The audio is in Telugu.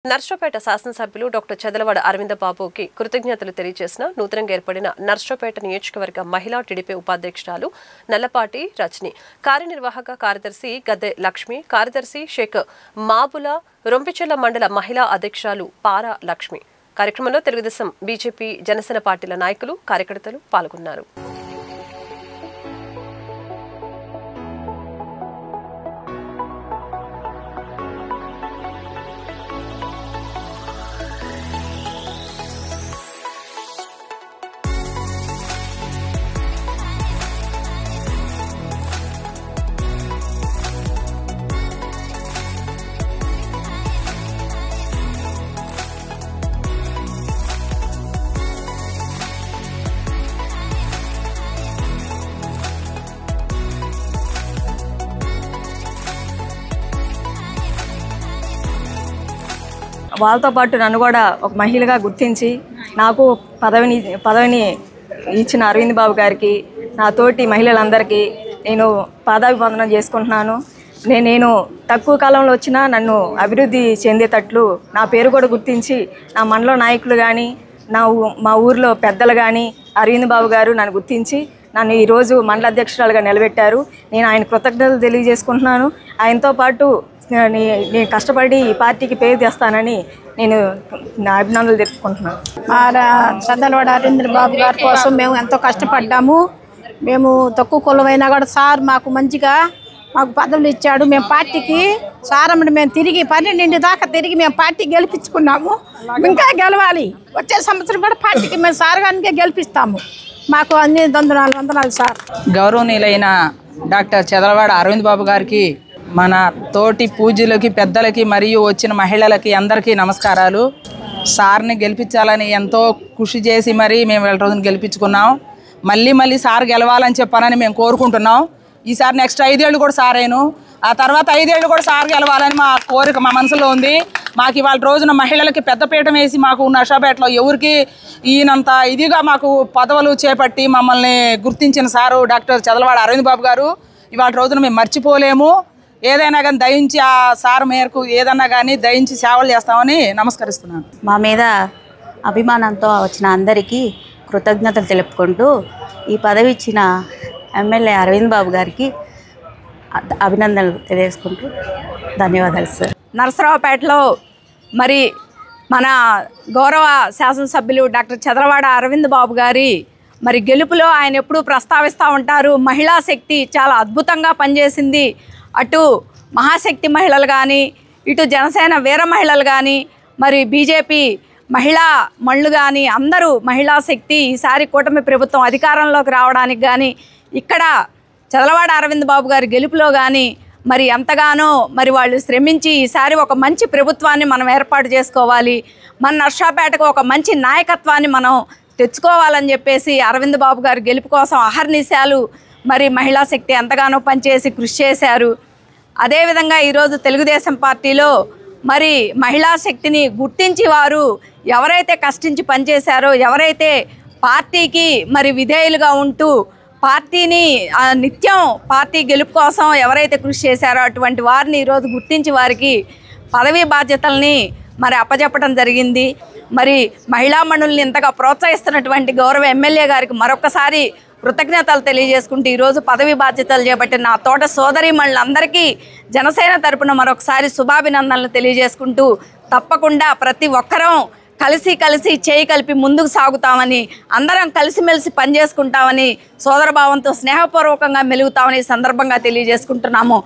నర్సరావుపేట శాసనసభ్యులు డాక్టర్ చదలవాడ అరవింద బాబుకి కృతజ్ఞతలు తెలియజేసిన నూతనంగా ఏర్పడిన నర్సరావుపేట నియోజకవర్గ మహిళా టీడీపీ ఉపాధ్యక్షురాలు నల్లపాటి రజని, కార్యనిర్వాహక కార్యదర్శి గద్దె లక్ష్మి, కార్యదర్శి షేక్ మాబుల, రొంపిచెర్ల మండల మహిళా అధ్యక్షురాలు పారా లక్ష్మి. కార్యక్రమంలో తెలుగుదేశం, బీజేపీ, జనసేన పార్టీల నాయకులు, కార్యకర్తలు పాల్గొన్నారు. వాళ్ళతో పాటు నన్ను కూడా ఒక మహిళగా గుర్తించి నాకు పదవిని ఇచ్చిన అరవింద్ బాబు గారికి, నా తోటి మహిళలందరికీ నేను పాదాభివందనం చేసుకుంటున్నాను. నేను తక్కువ కాలంలో వచ్చినా నన్ను అభివృద్ధి చెందేటట్లు నా పేరు కూడా గుర్తించి నా మండల నాయకులు కానీ, మా ఊరిలో పెద్దలు కానీ అరవింద్ బాబు గారు నన్ను గుర్తించి నన్ను ఈరోజు మండల అధ్యక్షురాలుగా నిలబెట్టారు. నేను ఆయన కృతజ్ఞతలు తెలియజేసుకుంటున్నాను. ఆయనతో పాటు నేను కష్టపడి ఈ పార్టీకి పేరు తెస్తానని నేను నా అభినందనలు తెలుపుకుంటున్నాను. చదలవాడ అరవింద్ బాబు గారి కోసం మేము ఎంతో కష్టపడ్డాము. మేము తక్కువ కులమైనా కూడా సార్ మాకు మంచిగా పదవులు ఇచ్చాడు. మేము పార్టీకి సారమ్మని మేము తిరిగి 12 దాకా తిరిగి మేము పార్టీ గెలిపించుకున్నాము. ఇంకా గెలవాలి. వచ్చే సంవత్సరం కూడా పార్టీకి మేము సార్ గారికే గెలిపిస్తాము. మాకు అన్ని వందనాలు సార్. గౌరవనీయులైన డాక్టర్ చదలవాడ అరవింద్ బాబు గారికి, మన తోటి పూజలకి, పెద్దలకి మరియు వచ్చిన మహిళలకి అందరికీ నమస్కారాలు. సార్ని గెలిపించాలని ఎంతో కృషి చేసి మరి మేము వీళ్ళ రోజున గెలిపించుకున్నాం. మళ్ళీ సార్ గెలవాలని చెప్పానని మేము కోరుకుంటున్నాం. ఈసారి నెక్స్ట్ 5 ఏళ్ళు కూడా సారేను, ఆ తర్వాత 5 ఏళ్ళు కూడా సార్ గెలవాలని మా కోరిక మా మనసులో ఉంది. మాకు ఇవాళ రోజున మహిళలకి పెద్దపీఠం వేసి మాకు నర్సరావుపేటలో ఎవరికి ఈయనంత ఇదిగా మాకు పదవులు చేపట్టి మమ్మల్ని గుర్తించిన సారు డాక్టర్ చదలవాడ అరవింద్ బాబు గారు ఇవాళ రోజున మేము మర్చిపోలేము. ఏదైనా కానీ దయించి ఆ సార్ మేరకు ఏదన్నా కానీ దయించి సేవలు చేస్తామని నమస్కరిస్తున్నాను. మా మీద అభిమానంతో వచ్చిన అందరికీ కృతజ్ఞతలు తెలుపుకుంటూ ఈ పదవి ఇచ్చిన ఎమ్మెల్యే అరవింద్ బాబు గారికి అభినందనలు తెలియజేసుకుంటూ ధన్యవాదాలు సార్. నర్సరావుపేటలో మరి మన గౌరవ శాసనసభ్యులు డాక్టర్ చదలవాడ అరవింద్ బాబు గారి మరి గెలుపులో ఆయన ఎప్పుడూ ప్రస్తావిస్తూ ఉంటారు. మహిళా శక్తి చాలా అద్భుతంగా పనిచేసింది. అటు మహాశక్తి మహిళలు కానీ, ఇటు జనసేన వీర మహిళలు కానీ, మరి బీజేపీ మహిళా మళ్ళు కానీ అందరూ మహిళా శక్తి ఈసారి కూటమి ప్రభుత్వం అధికారంలోకి రావడానికి కానీ, ఇక్కడ చదలవాడ అరవింద్ బాబు గారి గెలుపులో కానీ మరి ఎంతగానో మరి వాళ్ళు శ్రమించి ఈసారి ఒక మంచి ప్రభుత్వాన్ని మనం ఏర్పాటు చేసుకోవాలి, మన నర్సరావుపేటకు ఒక మంచి నాయకత్వాన్ని మనం తెచ్చుకోవాలని చెప్పేసి అరవింద్ బాబు గారి గెలుపు కోసం అహర్నిశాలు మరి మహిళా శక్తి ఎంతగానో పనిచేసి కృషి చేశారు. అదేవిధంగా ఈరోజు తెలుగుదేశం పార్టీలో మరి మహిళా శక్తిని గుర్తించి వారు ఎవరైతే కష్టించి పనిచేశారో, ఎవరైతే పార్టీకి మరి విధేయులుగా ఉంటూ పార్టీని నిత్యం పార్టీ గెలుపు కోసం ఎవరైతే కృషి చేశారో అటువంటి వారిని ఈరోజు గుర్తించి వారికి పదవీ బాధ్యతల్ని మరి అప్పచెప్పడం జరిగింది. మరి మహిళా మణుల్ని ఇంతగా ప్రోత్సహిస్తున్నటువంటి గౌరవ ఎమ్మెల్యే గారికి మరొకసారి కృతజ్ఞతలు తెలియజేసుకుంటూ ఈరోజు పదవి బాధ్యతలు చేపట్టిన నా తోట సోదరీమణులందరికీ జనసేన తరపున మరొకసారి శుభాభినందనలు తెలియజేసుకుంటూ తప్పకుండా ప్రతి ఒక్కరం కలిసి చేయి కలిపి ముందుకు సాగుతామని, అందరం కలిసిమెలిసి పనిచేసుకుంటామని, సోదరభావంతో స్నేహపూర్వకంగా మెలుగుతామని సందర్భంగా తెలియజేసుకుంటున్నాము.